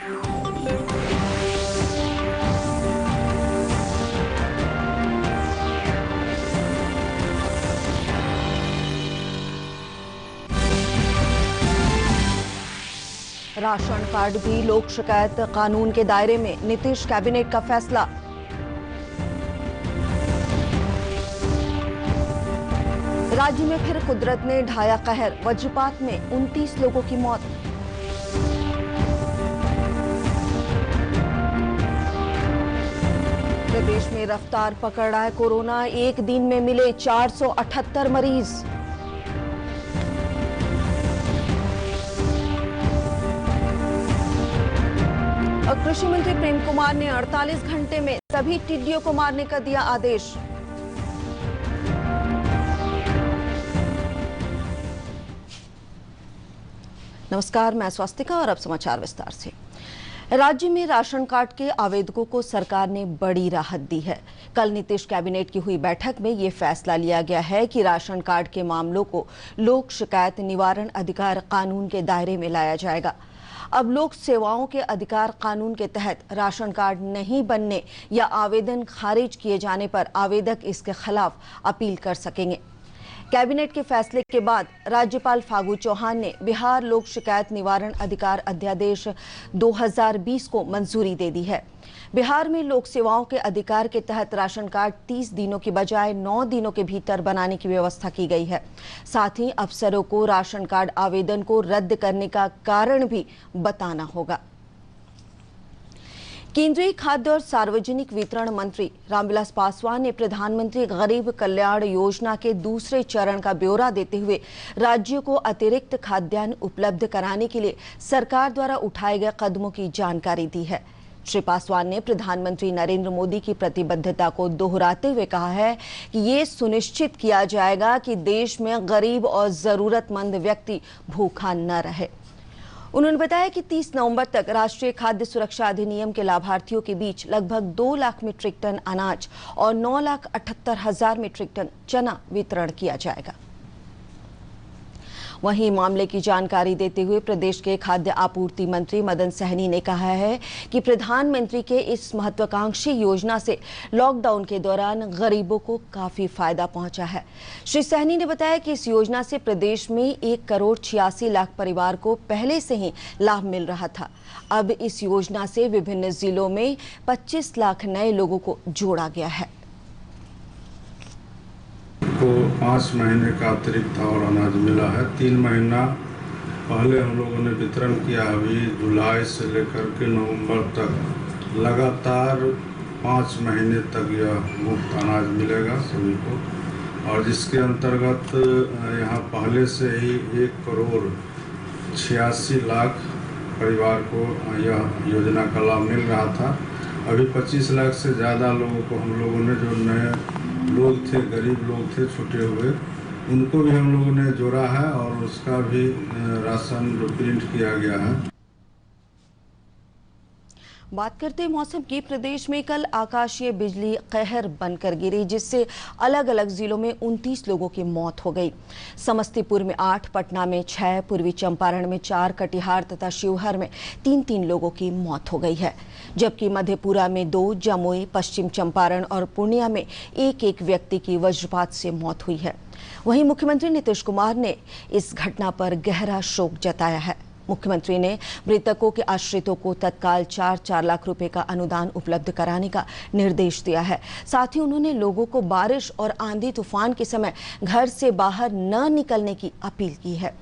Ration card भी लोक शिकायत कानून के दायरे में, नीतीश कैबिनेट का फैसला। राज्य में फिर कुदरत ने ढाया कहर, वज्रपात में 29 लोगों की मौत। प्रदेश में रफ्तार पकड़ रहा है कोरोना, एक दिन में मिले 478 मरीज। कृषि मंत्री प्रेम कुमार ने 48 घंटे में सभी टिड्डियों को मारने का दिया आदेश। नमस्कार, मैं स्वास्तिका और अब समाचार विस्तार से। राज्य में राशन कार्ड के आवेदकों को सरकार ने बड़ी राहत दी है। कल नीतीश कैबिनेट की हुई बैठक में ये फैसला लिया गया है कि राशन कार्ड के मामलों को लोक शिकायत निवारण अधिकार कानून के दायरे में लाया जाएगा। अब लोक सेवाओं के अधिकार कानून के तहत राशन कार्ड नहीं बनने या आवेदन खारिज किए जाने पर आवेदक इसके खिलाफ अपील कर सकेंगे। कैबिनेट के फैसले के बाद राज्यपाल फागू चौहान ने बिहार लोक शिकायत निवारण अधिकार अध्यादेश 2020 को मंजूरी दे दी है। बिहार में लोक सेवाओं के अधिकार के तहत राशन कार्ड 30 दिनों की बजाय 9 दिनों के भीतर बनाने की व्यवस्था की गई है। साथ ही अफसरों को राशन कार्ड आवेदन को रद्द करने का कारण भी बताना होगा। केंद्रीय खाद्य और सार्वजनिक वितरण मंत्री रामविलास पासवान ने प्रधानमंत्री गरीब कल्याण योजना के दूसरे चरण का ब्यौरा देते हुए राज्यों को अतिरिक्त खाद्यान्न उपलब्ध कराने के लिए सरकार द्वारा उठाए गए कदमों की जानकारी दी है। श्री पासवान ने प्रधानमंत्री नरेंद्र मोदी की प्रतिबद्धता को दोहराते हुए कहा है कि ये सुनिश्चित किया जाएगा कि देश में गरीब और जरूरतमंद व्यक्ति भूखा न रहे। उन्होंने बताया कि 30 नवंबर तक राष्ट्रीय खाद्य सुरक्षा अधिनियम के लाभार्थियों के बीच लगभग 2 लाख मीट्रिक टन अनाज और 9,78,000 मीट्रिक टन चना वितरण किया जाएगा। वहीं मामले की जानकारी देते हुए प्रदेश के खाद्य आपूर्ति मंत्री मदन सहनी ने कहा है कि प्रधानमंत्री के इस महत्वाकांक्षी योजना से लॉकडाउन के दौरान गरीबों को काफी फायदा पहुंचा है। श्री सहनी ने बताया कि इस योजना से प्रदेश में 1,86,00,000 परिवार को पहले से ही लाभ मिल रहा था। अब इस योजना से विभिन्न जिलों में 25 लाख नए लोगों को जोड़ा गया है। को 5 महीने का अतिरिक्त और अनाज मिला है। 3 महीना पहले हम लोगों ने वितरण किया। अभी जुलाई से लेकर के नवंबर तक लगातार 5 महीने तक यह मुफ्त अनाज मिलेगा सभी को, और जिसके अंतर्गत यहाँ पहले से ही 1,86,00,000 परिवार को यह योजना का लाभ मिल रहा था। अभी 25 लाख से ज़्यादा लोगों को हम लोगों ने, जो नए लोग थे, गरीब लोग थे, छूटे हुए, उनको भी हम लोगों ने जोड़ा है और उसका भी राशन जो प्रिंट किया गया है। बात करते हैं मौसम की। प्रदेश में कल आकाशीय बिजली कहर बनकर गिरी, जिससे अलग अलग जिलों में 29 लोगों की मौत हो गई। समस्तीपुर में 8, पटना में 6, पूर्वी चंपारण में 4, कटिहार तथा शिवहर में 3-3 लोगों की मौत हो गई है, जबकि मधेपुरा में 2, जमुई, पश्चिम चंपारण और पूर्णिया में 1-1 व्यक्ति की वज्रपात से मौत हुई है। वहीं मुख्यमंत्री नीतीश कुमार ने इस घटना पर गहरा शोक जताया है। मुख्यमंत्री ने मृतकों के आश्रितों को तत्काल 4-4 लाख रुपए का अनुदान उपलब्ध कराने का निर्देश दिया है। साथ ही उन्होंने लोगों को बारिश और आंधी तूफान के समय घर से बाहर न निकलने की अपील की है।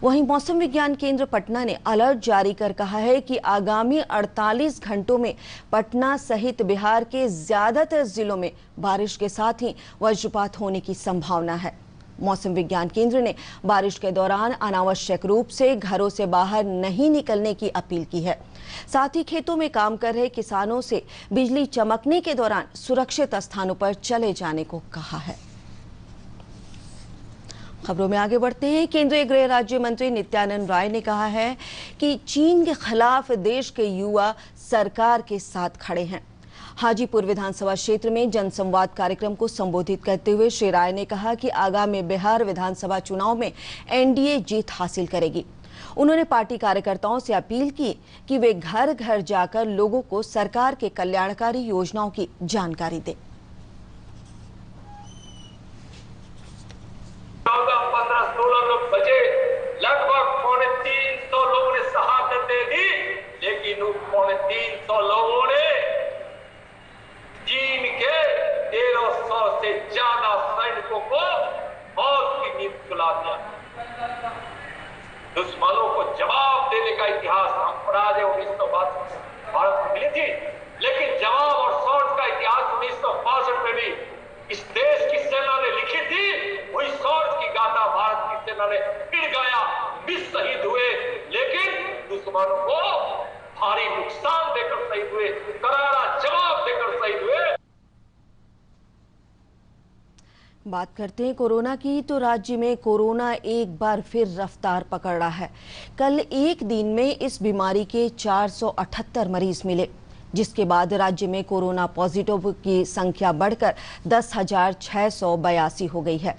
वहीं मौसम विज्ञान केंद्र पटना ने अलर्ट जारी कर कहा है कि आगामी 48 घंटों में पटना सहित बिहार के ज्यादातर जिलों में बारिश के साथ ही वज्रपात होने की संभावना है। मौसम विज्ञान केंद्र ने बारिश के दौरान अनावश्यक रूप से घरों से बाहर नहीं निकलने की अपील की है। साथ ही खेतों में काम कर रहे किसानों से बिजली चमकने के दौरान सुरक्षित स्थानों पर चले जाने को कहा है। खबरों में आगे बढ़ते हैं। केंद्रीय गृह राज्य मंत्री नित्यानंद राय ने कहा है कि चीन के खिलाफ देश के युवा सरकार के साथ खड़े हैं। हाजीपुर विधानसभा क्षेत्र में जनसंवाद कार्यक्रम को संबोधित करते हुए श्री राय ने कहा कि आगामी बिहार विधानसभा चुनाव में एनडीए जीत हासिल करेगी। उन्होंने पार्टी कार्यकर्ताओं से अपील की कि वे घर घर जाकर लोगों को सरकार के कल्याणकारी योजनाओं की जानकारी दें। 14-15-16 लोग बचे, लगभग 350 लोगों ने शहादत दे दी, लेकिन उन 350 लोगों ने चीन के 1300 से ज्यादा सैनिकों को मौत की नींद सुला दिया। दुश्मनों को जवाब देने का इतिहास हम पराजय 1962 भारत को मिली थी, लेकिन जवाब और शौर्य का इतिहास 1962 में भी इस देश की सेना ने लिखी थी। वही शौर्य की गाथा भारत की सेना ने फिर गाया, 20 शहीद हुए, लेकिन दुश्मनों को भारी नुकसान देकर शहीद हुए, करारा जवाब देकर शहीद हुए। बात करते हैं कोरोना की, तो राज्य में कोरोना एक बार फिर रफ्तार पकड़ रहा है। कल एक दिन में इस बीमारी के 478 मरीज मिले, जिसके बाद राज्य में कोरोना पॉजिटिव की संख्या बढ़कर 10,682 हो गई है।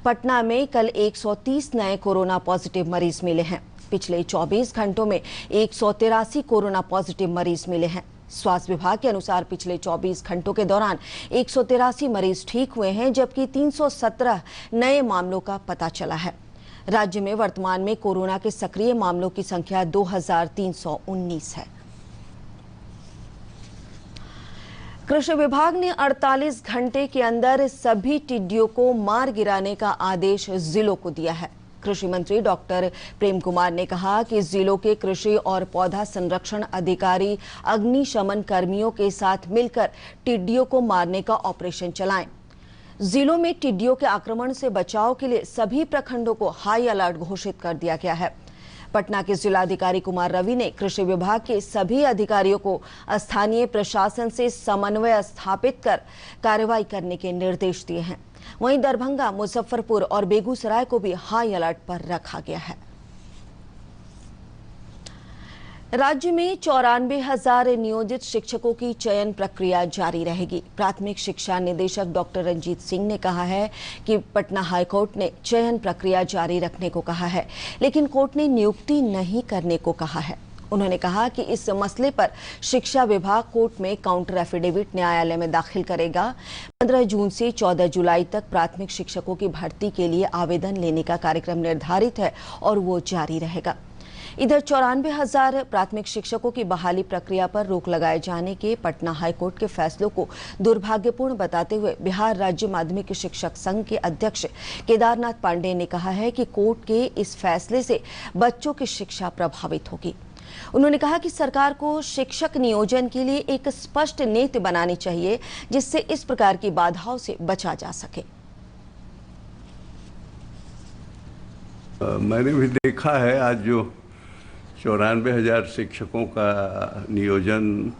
पटना में कल 130 नए कोरोना पॉजिटिव मरीज मिले हैं। पिछले 24 घंटों में 183 कोरोना पॉजिटिव मरीज मिले हैं। स्वास्थ्य विभाग के अनुसार पिछले 24 घंटों के दौरान 183 मरीज ठीक हुए हैं, जबकि 317 नए मामलों का पता चला है। राज्य में वर्तमान में कोरोना के सक्रिय मामलों की संख्या 2319 है। कृषि विभाग ने 48 घंटे के अंदर सभी टिड्डियों को मार गिराने का आदेश जिलों को दिया है। कृषि मंत्री डॉक्टर प्रेम कुमार ने कहा कि जिलों के कृषि और पौधा संरक्षण अधिकारी अग्निशमन कर्मियों के साथ मिलकर टिड्डियों को मारने का ऑपरेशन चलाएं। जिलों में टिड्डियों के आक्रमण से बचाव के लिए सभी प्रखंडों को हाई अलर्ट घोषित कर दिया गया है। पटना के जिलाधिकारी कुमार रवि ने कृषि विभाग के सभी अधिकारियों को स्थानीय प्रशासन से समन्वय स्थापित कर कार्रवाई करने के निर्देश दिए हैं। वहीं दरभंगा, मुजफ्फरपुर और बेगूसराय को भी हाई अलर्ट पर रखा गया है। राज्य में 94,000 नियोजित शिक्षकों की चयन प्रक्रिया जारी रहेगी। प्राथमिक शिक्षा निदेशक डॉक्टर रंजीत सिंह ने कहा है कि पटना हाईकोर्ट ने चयन प्रक्रिया जारी रखने को कहा है, लेकिन कोर्ट ने नियुक्ति नहीं करने को कहा है। उन्होंने कहा कि इस मसले पर शिक्षा विभाग कोर्ट में काउंटर एफिडेविट न्यायालय में दाखिल करेगा। 15 जून से 14 जुलाई तक प्राथमिक शिक्षकों की भर्ती के लिए आवेदन लेने का कार्यक्रम निर्धारित है और वो जारी रहेगा। इधर 94,000 प्राथमिक शिक्षकों की बहाली प्रक्रिया पर रोक लगाए जाने के पटना हाईकोर्ट के फैसलों को दुर्भाग्यपूर्ण बताते हुए बिहार राज्य माध्यमिक शिक्षक संघ के अध्यक्ष केदारनाथ पांडेय ने कहा है कि कोर्ट के इस फैसले से बच्चों की शिक्षा प्रभावित होगी। उन्होंने कहा कि सरकार को शिक्षक नियोजन के लिए एक स्पष्ट नीति बनानी चाहिए, जिससे इस प्रकार की बाधाओं से बचा जा सके। मैंने भी देखा है आज जो 94,000 शिक्षकों का नियोजन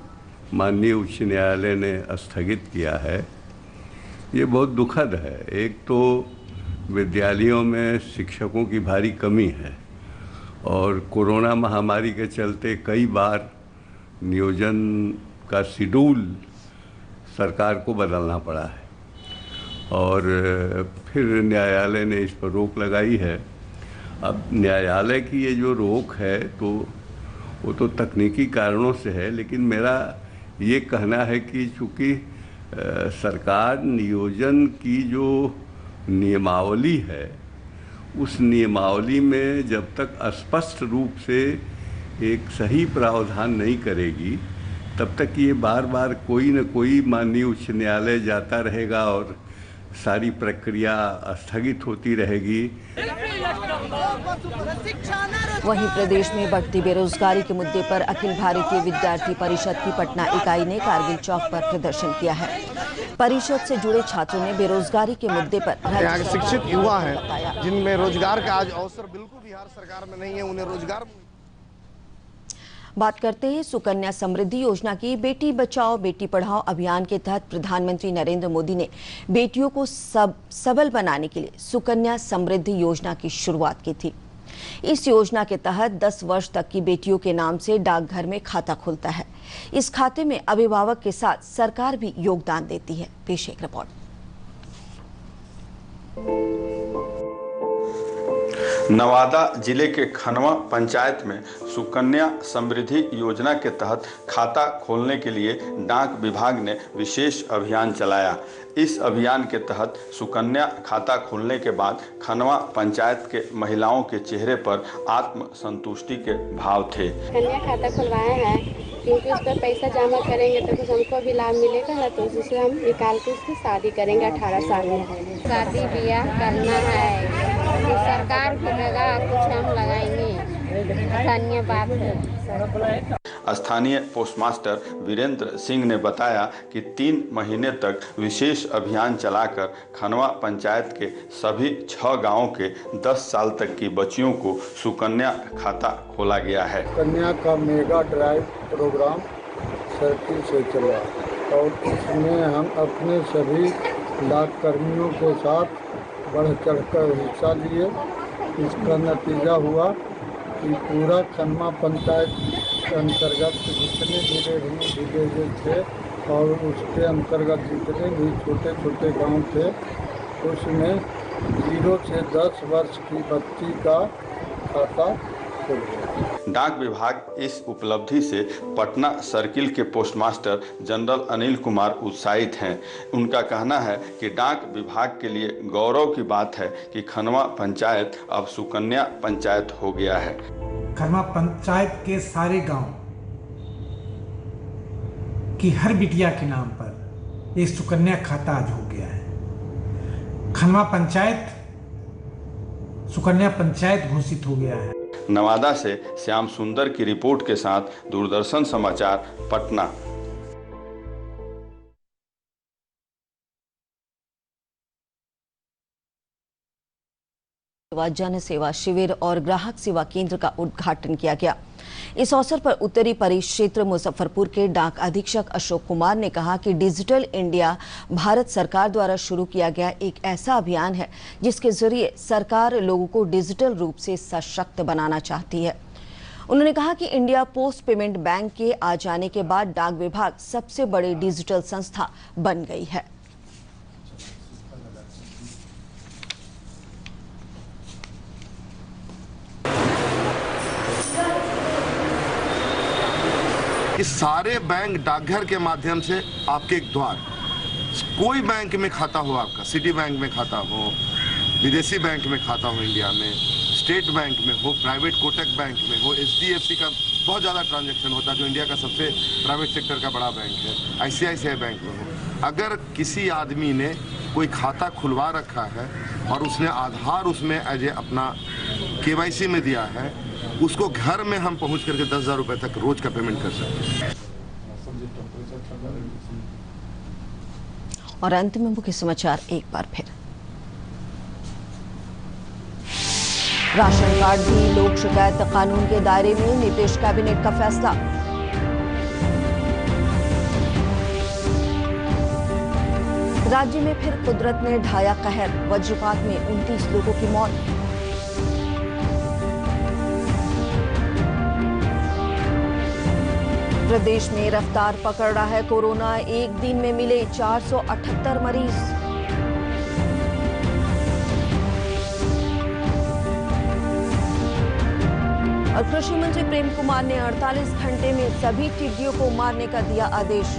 माननीय उच्च न्यायालय ने स्थगित किया है, ये बहुत दुखद है। एक तो विद्यालयों में शिक्षकों की भारी कमी है और कोरोना महामारी के चलते कई बार नियोजन का शेड्यूल सरकार को बदलना पड़ा है और फिर न्यायालय ने इस पर रोक लगाई है। अब न्यायालय की ये जो रोक है तो वो तो तकनीकी कारणों से है, लेकिन मेरा ये कहना है कि चूँकि सरकार नियोजन की जो नियमावली है उस नियमावली में जब तक स्पष्ट रूप से एक सही प्रावधान नहीं करेगी तब तक ये बार बार कोई न कोई माननीय उच्च न्यायालय जाता रहेगा और सारी प्रक्रिया स्थगित होती रहेगी। वहीं प्रदेश में बढ़ती बेरोजगारी के मुद्दे पर अखिल भारतीय विद्यार्थी परिषद की पटना इकाई ने कारगिल चौक पर प्रदर्शन किया है। परिषद से जुड़े छात्रों ने बेरोजगारी के मुद्दे पर यहाँ के शिक्षित युवा हैं जिनमें रोजगार का आज अवसर बिल्कुल बिहार सरकार में नहीं है, उन्हें रोजगार। बात करते हैं सुकन्या समृद्धि योजना की। बेटी बचाओ बेटी पढ़ाओ अभियान के तहत प्रधानमंत्री नरेंद्र मोदी ने बेटियों को सबल बनाने के लिए सुकन्या समृद्धि योजना की शुरुआत की थी। इस योजना के तहत 10 वर्ष तक की बेटियों के नाम से डाकघर में खाता खुलता है। इस खाते में अभिभावक के साथ सरकार भी योगदान देती है। पेश एक रिपोर्ट। नवादा जिले के खनवा पंचायत में सुकन्या समृद्धि योजना के तहत खाता खोलने के लिए डाक विभाग ने विशेष अभियान चलाया। इस अभियान के तहत सुकन्या खाता खोलने के बाद खनवा पंचायत के महिलाओं के चेहरे पर आत्म संतुष्टि के भाव थे। कन्या खाता खुलवाए हैं क्योंकि उस पर पैसा जमा करेंगे तो कुछ हमको भी लाभ मिलेगा ना, तो उससे हम निकाल के उसकी शादी करेंगे 18 साल में। शादी ब्याह करना है तो सरकार को लगा, कुछ हम लगाएंगे। धन्यवाद है। स्थानीय पोस्टमास्टर वीरेंद्र सिंह ने बताया कि 3 महीने तक विशेष अभियान चलाकर खनवा पंचायत के सभी 6 गांवों के 10 साल तक की बच्चियों को सुकन्या खाता खोला गया है। कन्या का मेगा ड्राइव प्रोग्राम सर्किल से चला और इसमें हम अपने सभी डाक कर्मियों के साथ बढ़ चढ़कर हिस्सा लिए। इसका नतीजा हुआ कि पूरा खनवा पंचायत के अंतर्गत जितने विलेज थे और उसके अंतर्गत जितने भी छोटे छोटे गांव थे उसमें 0 से 10 वर्ष की बच्ची का खाता खुल गया। डाक विभाग इस उपलब्धि से पटना सर्किल के पोस्टमास्टर जनरल अनिल कुमार उत्साहित हैं। उनका कहना है कि डाक विभाग के लिए गौरव की बात है कि खनवा पंचायत अब सुकन्या पंचायत हो गया है। खनवा पंचायत के सारे गांव की हर बिटिया के नाम पर एक सुकन्या खाता आज हो गया है। खनवा पंचायत सुकन्या पंचायत घोषित हो गया है। नवादा से श्याम सुंदर की रिपोर्ट के साथ दूरदर्शन समाचार पटना। जन सेवा शिविर और ग्राहक सेवा केंद्र का उद्घाटन किया गया। इस अवसर पर उत्तरी परिक्षेत्र मुजफ्फरपुर के डाक अधीक्षक अशोक कुमार ने कहा कि डिजिटल इंडिया भारत सरकार द्वारा शुरू किया गया एक ऐसा अभियान है जिसके जरिए सरकार लोगों को डिजिटल रूप से सशक्त बनाना चाहती है। उन्होंने कहा कि इंडिया पोस्ट पेमेंट बैंक के आ जाने के बाद डाक विभाग सबसे बड़ी डिजिटल संस्था बन गई है। कि सारे बैंक डाकघर के माध्यम से आपके एक द्वार, कोई बैंक में खाता हो, आपका सिटी बैंक में खाता हो, विदेशी बैंक में खाता हो, इंडिया में स्टेट बैंक में हो, प्राइवेट कोटक बैंक में हो, HDFC का बहुत ज़्यादा ट्रांजैक्शन होता है जो इंडिया का सबसे प्राइवेट सेक्टर का बड़ा बैंक है, ICICI बैंक में हो। अगर किसी आदमी ने कोई खाता खुलवा रखा है और उसने आधार उसमें एज ए अपना KYC में दिया है, उसको घर में हम पहुंच करके 10,000 रुपए तक रोज का पेमेंट कर सकते हैं। और अंत में मुख्य समाचार एक बार फिर। राशन कार्ड भी लोक शिकायत कानून के दायरे में, नीतीश कैबिनेट का फैसला। राज्य में फिर कुदरत ने ढाया कहर, वज्रपात में 29 लोगों की मौत। प्रदेश में रफ्तार पकड़ रहा है कोरोना, एक दिन में मिले 478 मरीज। और कृषि मंत्री प्रेम कुमार ने 48 घंटे में सभी टिड्डियों को मारने का दिया आदेश।